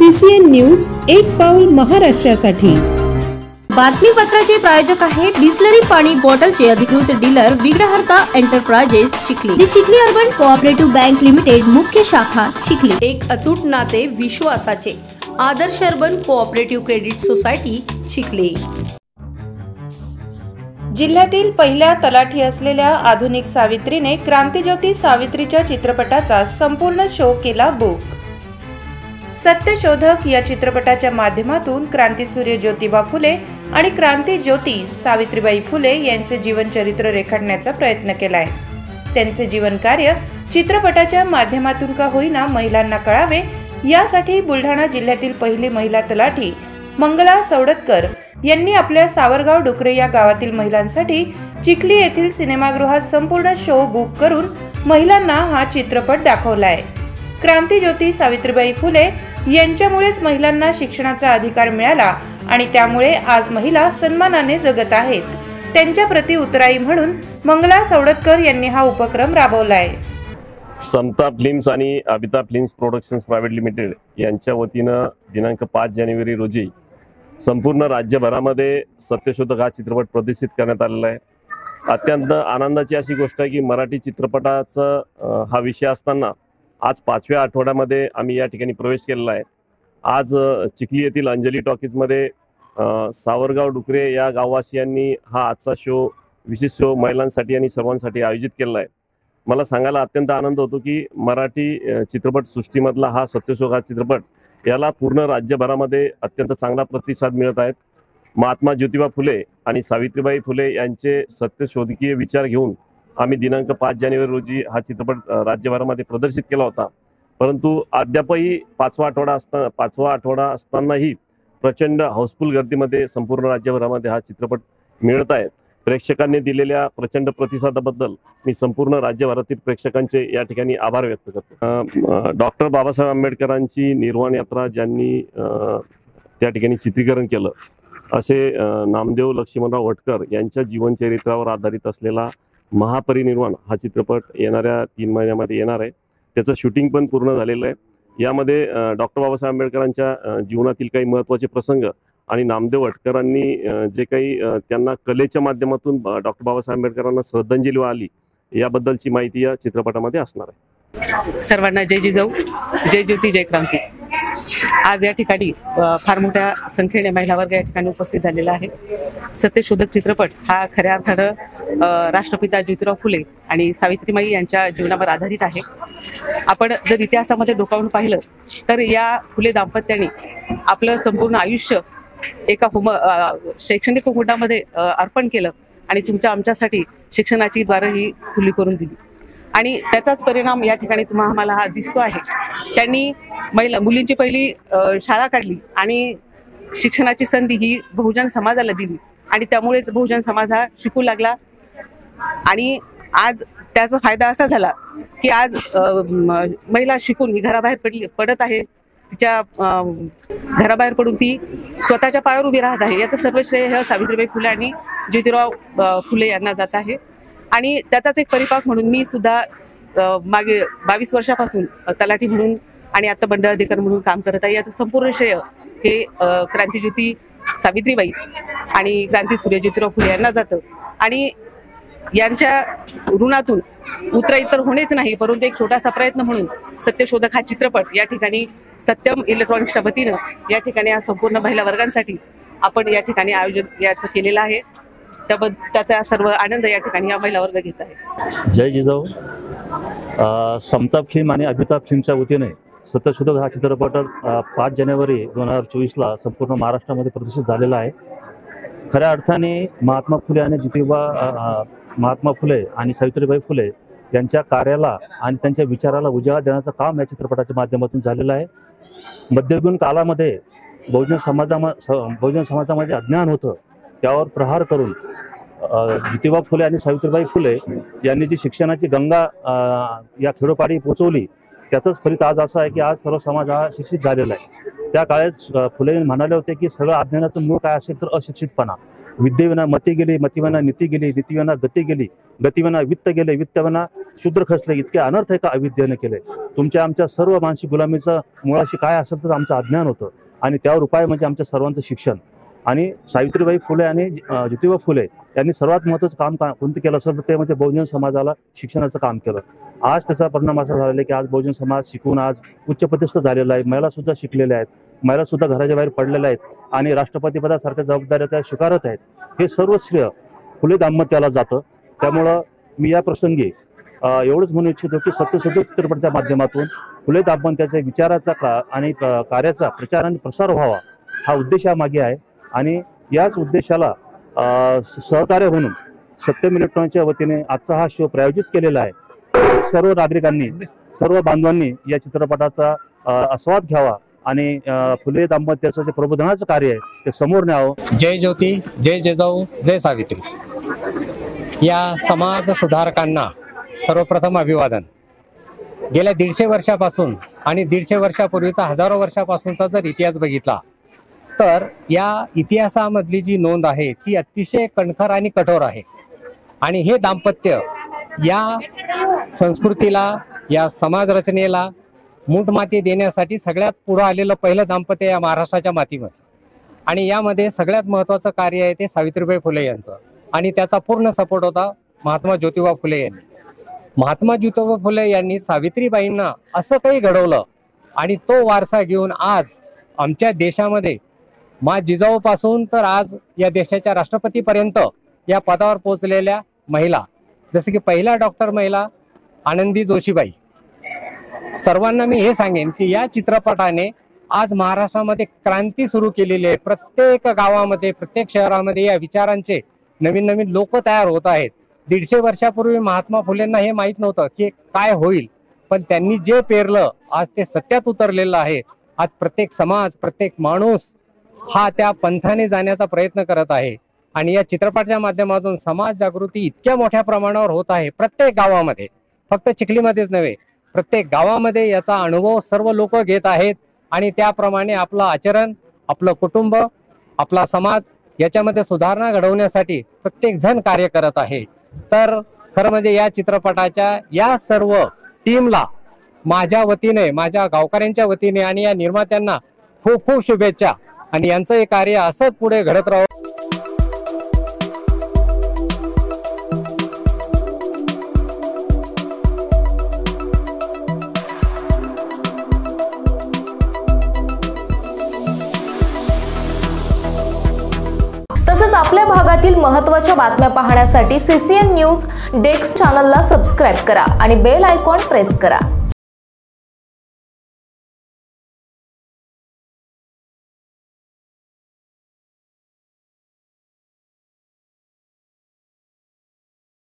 CCN news, एक पाऊल महाराष्ट्रासाठी। बातमीपत्राचे प्रायोजक आहे बिसलरी पाणी बॉटलचे अधिकृत dealer Vighnaharta enterprises Chikhli. The Chikhli urban cooperative bank limited, मुख्य शाखा चिखली। एक अतूट नाते विश्वासाचे, Adarsh urban cooperative credit society Chikhli. जिल्ह्यातील पहिल्या तलाठी असलेल्या आधुनिक सावित्रीने क्रांतिज्योती सावित्रीच्या चित्रपटाचा संपूर्ण शो केला बुक। सत्यशोधक या चित्रपटाच्या माध्यमातून क्रांतीसूर्य ज्योतिबा फुले आणि क्रांतिज्योती सावित्रीबाई फुले यांचे जीवनचरित्र रेखाटण्याचा प्रयत्न केलाय। त्यांचे जीवनकार्य चित्रपटाच्या माध्यमातून का होईना महिलांना कळावे, यासाठी बुलढाणा जिल्ह्यातील पहिली महिला तलाठी मंगला सवडतकर यांनी आपल्या सावरगाव डुकरे या गावातील महिलांसाठी चिखली येथील सिनेमागृहात संपूर्ण शो बुक करून महिलांना हा चित्रपट दाखवलाय। क्रांतिज्योती सावित्रीबाई फुले यांच्यामुळेच महिलांना शिक्षणाचा अधिकार मिळाला आणि त्यामुळे आज महिला सन्मानाने जगत आहेत। त्यांच्या प्रति उत्तराई म्हणून मंगला सवडतकर यांनी हा उपक्रम राबवलाय। समता फिल्म्स आणि Abita films productions private limited यांच्या वतीनं दिनांक 5 जानेवारी रोजी संपूर्ण राज्यभरामध्ये सत्यशोधक हा चित्रपट प्रदर्शित करण्यात आलेला आहे। अत्यंत आनंदाची अशी गोष्ट आहे की मराठी चित्रपटाचा हा विषय असताना आज 5व्या आठवड्यामध्ये आम्ही या ठिकाणी प्रवेश केलेला आहे। आज चिखली येथील अंजली टॉकीजमध्ये सावरगाव डुकरे या गाववासियांनी हा आजचा शो, विशेष शो महिलांसाठी आणि सर्वांसाठी आयोजित केलेला आहे। मला सांगायला अत्यंत आनंद होतो की मराठी चित्रपट सृष्टीमधला हा सत्यशोधक हा चित्रपट याला पूर्ण राज्यभरामध्ये अत्यंत चांगला प्रतिसाद मिळत आहे। महात्मा ज्योतिबा फुले आणि सावित्रीबाई फुले यांचे सत्यशोधकीय विचार घेऊन आम्ही दिनांक 5 जानेवारी रोजी हा चित्रपट राज्यभरामध्ये प्रदर्शित केला होता। परंतु अद्यापही 5वा आठवडा असतानाही प्रचंड हाऊसफुल गर्दीमध्ये संपूर्ण राज्यभरामध्ये हा चित्रपट मिळत आहे। प्रेक्षकांनी दिलेल्या प्रचंड प्रतिसादाबद्दल मी संपूर्ण राज्यभरातील प्रेक्षकांचे या ठिकाणी आभार व्यक्त करतो। डॉक्टर बाबासाहेब आंबेडकरांची निर्वाण यात्रा ज्यांनी त्या ठिकाणी चित्रीकरण केलं, असे नामदेव लक्ष्मणराव वटकर यांच्या जीवनचरित्रावर आधारित असलेला महापरिनिर्वाण हा चित्रपट येणाऱ्या 3 महिन्यामध्ये येणार आहे। त्याचं शूटिंग पण पूर्ण झालेलं आहे। यामध्ये डॉक्टर बाबासाहेब आंबेडकरांच्या जीवनातील काही महत्त्वाचे प्रसंग आणि नामदेव वटकरांनी जे काही त्यांना कलेच्या माध्यमातून डॉक्टर बाबासाहेब आंबेडकरांना श्रद्धांजली वाहिली, याबद्दलची माहिती या चित्रपटामध्ये असणार आहे। सर्वांना जय जिजाऊ, जय ज्योती, जय क्रांती। आज या ठिकाणी फार मोठ्या संख्येने महिला वर्ग या ठिकाणी उपस्थित झालेला आहे। सत्यशोधक चित्रपट हा खऱ्या अर्थानं राष्ट्रपिता ज्योतिराव फुले आणि सावित्रीबाई यांच्या जीवनावर आधारित आहे। आपण जर इतिहासामध्ये डोकावून पाहिलं तर या फुले दाम्पत्याने आपलं संपूर्ण आयुष्य एका शैक्षणिक कुटुंबामध्ये अर्पण केलं आणि तुमच्या आमच्यासाठी शिक्षणाची द्वार ही खुली करून दिली आणि त्याचाच परिणाम या ठिकाणी आम्हाला हा दिसतो आहे। त्यांनी मुलींची पहिली शाळा काढली आणि शिक्षणाची संधी ही बहुजन समाजाला दिली आणि त्यामुळेच बहुजन समाज हा शिकू लागला आणि आज त्याचा फायदा असा झाला की आज महिला शिकून घराबाहेर पडत आहे। तिच्या घराबाहेर पडून ती स्वतःच्या पायावर उभी राहत आहे। याचं सर्व श्रेय हे सावित्रीबाई फुले आणि ज्योतिराव फुले यांना जात आहे आणि त्याचाच एक परिपाक म्हणून मी सुद्धा मागे 22 वर्षापासून तलाठी म्हणून आणि आता मंडळ अधिकारी म्हणून काम करत आहे। याचं संपूर्ण श्रेय हे क्रांतिज्योती सावित्रीबाई आणि क्रांतीसूर्य ज्योतिराव फुले यांना जातं आणि यांच्या ऋणातून उत्तराई तर होणेच नाही, परंतु एक छोटासा प्रयत्न म्हणून सत्यशोधक हा चित्रपट या ठिकाणी सत्यम इलेक्ट्रॉनिक्सच्या वतीनं या ठिकाणी या संपूर्ण महिला वर्गांसाठी आपण या ठिकाणी आयोजन याचं केलेलं आहे। त्याचा सर्व आनंद या ठिकाणी या महिला वर्ग घेत आहे। जय जिजाऊ। समता फिल्म आणि अबिता फिल्मच्या वतीने सत्यशोधक हा चित्रपट 5 जानेवारी 2024ला संपूर्ण महाराष्ट्रामध्ये प्रदर्शित झालेला आहे। खऱ्या अर्थाने महात्मा फुले आणि सावित्रीबाई फुले यांच्या कार्याला आणि त्यांच्या विचाराला उजाळा देण्याचं काम या चित्रपटाच्या माध्यमातून झालेलं आहे। मध्ययुगीन काळामध्ये बहुजन समाजामध्ये अज्ञान होतं, त्यावर प्रहार करून ज्योतिबा फुले आणि सावित्रीबाई फुले यांनी जी शिक्षणाची गंगा या खेडोपाडी पोचवली, त्याचंच फलित आज असं आहे की आज सर्व समाज हा शिक्षित झालेला आहे। त्या काळात फुले म्हणाले होते की सगळं अज्ञानाचं मूळ काय असेल तर अशिक्षितपणा। विद्येविना मती गेली, मतीविना नीती गेली, नीतीविना गती गेली, गतीविना वित्त गेले, वित्तविना शूद्र खचले, इतके अनर्थ एका अविद्येने केले. तुमच्या आमच्या सर्व मानसिक गुलामीचं मुळाशी काय असेल तर आमचं अज्ञान होतं आणि त्यावर उपाय म्हणजे आमच्या सर्वांचं शिक्षण. आणि सावित्रीबाई फुले आणि ज्योतिबा फुले यांनी सर्वात महत्त्वाचं काम कोणतं केलं असेल तर ते म्हणजे बहुजन समाजाला शिक्षणाचं काम केलं. आज त्याचा परिणाम असा झालेला की आज बहुजन समाज शिकून आज उच्च पदस्थ झालेला आहे. महिला सुद्धा शिकलेल्या आहेत, महिला सुद्धा घराच्या बाहेर पडलेल्या आहेत आणि राष्ट्रपती पदासारख्या जबाबदाऱ्या त्या स्वीकारत आहेत. हे सर्व श्रेय फुले दाम्पत्याला जातं. त्यामुळं मी या प्रसंगी एवढंच म्हणू इच्छितो की सत्यशोधक चित्रपटाच्या माध्यमातून फुले दाम्पत्याच्या विचाराचा आणि कार्याचा प्रचार आणि प्रसार व्हावा हा उद्देश यामागे आहे. आणि याच उद्देशाला सहकार्य म्हणून सत्यम इलेक्ट्रॉनिकच्या वतीने आजचा हा शो प्रायोजित केलेला आहे. सर्व नागरिकांनी, सर्व बांधवांनी या चित्रपटाचा आस्वाद घ्यावा आणि फुले दाम्पत्याचं जे प्रबोधनाचं कार्य आहे ते समोर न्यावं. जय ज्योती, जय जिजाऊ, जय सावित्री. या समाज सुधारकांना सर्वप्रथम अभिवादन. गेल्या 150 वर्षापासून आणि 150 वर्षापूर्वीचा हजारो वर्षापासूनचा जर इतिहास बघितला तर या इतिहासामधली जी नोंद आहे ती अतिशय कणखर आणि कठोर आहे. आणि हे दाम्पत्य या संस्कृतीला, या समाज रचनेला मूठमाती देण्यासाठी सगळ्यात पुढे आलेलं पहिलं दाम्पत्य या महाराष्ट्राच्या मातीमध्ये. आणि यामध्ये सगळ्यात महत्त्वाचं कार्य आहे ते सावित्रीबाई फुले यांचं. आणि त्याचा पूर्ण सपोर्ट होता महात्मा ज्योतिबा फुले यांनी. महात्मा ज्योतिबा फुले यांनी सावित्रीबाईंना असं काही घडवलं आणि तो वारसा घेऊन आज आमच्या देशामध्ये जिजाऊपासून तर आज या देशाच्या राष्ट्रपतीपर्यंत या पदावर पोहोचलेल्या महिला, जसं की पहिला डॉक्टर महिला आनंदी जोशीबाई. सर्वांना मी हे सांगेन की या चित्रपटाने आज महाराष्ट्रामध्ये क्रांती सुरू केलेली आहे. प्रत्येक गावामध्ये, प्रत्येक शहरामध्ये या विचारांचे नवीन नवीन लोक तयार होत आहेत. 150 वर्षापूर्वी महात्मा फुलेंना हे माहीत नव्हतं की काय होईल, पण त्यांनी जे पेरलं आज ते सत्यात उतरलेलं आहे. आज प्रत्येक समाज, प्रत्येक माणूस हा त्या पंथाने जाण्याचा प्रयत्न करत आहे. आणि या चित्रपटाच्या माध्यमातून समाज जागृती इतक्या मोठ्या प्रमाणावर होत आहे प्रत्येक गावामध्ये, फक्त चिखलीमध्येच नव्हे, प्रत्येक गावामध्ये याचा अनुभव सर्व लोक घेत आहेत. आणि त्याप्रमाणे आपलं आचरण, आपलं कुटुंब, आपला समाज याच्यामध्ये सुधारणा घडवण्यासाठी प्रत्येक जण कार्य करत आहे. तर खरं म्हणजे या चित्रपटाच्या या सर्व टीमला माझ्या वतीने, माझ्या गावकऱ्यांच्या वतीने आणि या निर्मात्यांना खूप खूप शुभेच्छा. आणि यांचं हे कार्य असंच पुढे घडत राहो. तसंच आपल्या भागातील महत्त्वाच्या बातम्या पाहण्यासाठी CCN न्यूज डेस्क चॅनलला सबस्क्राईब करा आणि बेल आयकॉन प्रेस करा.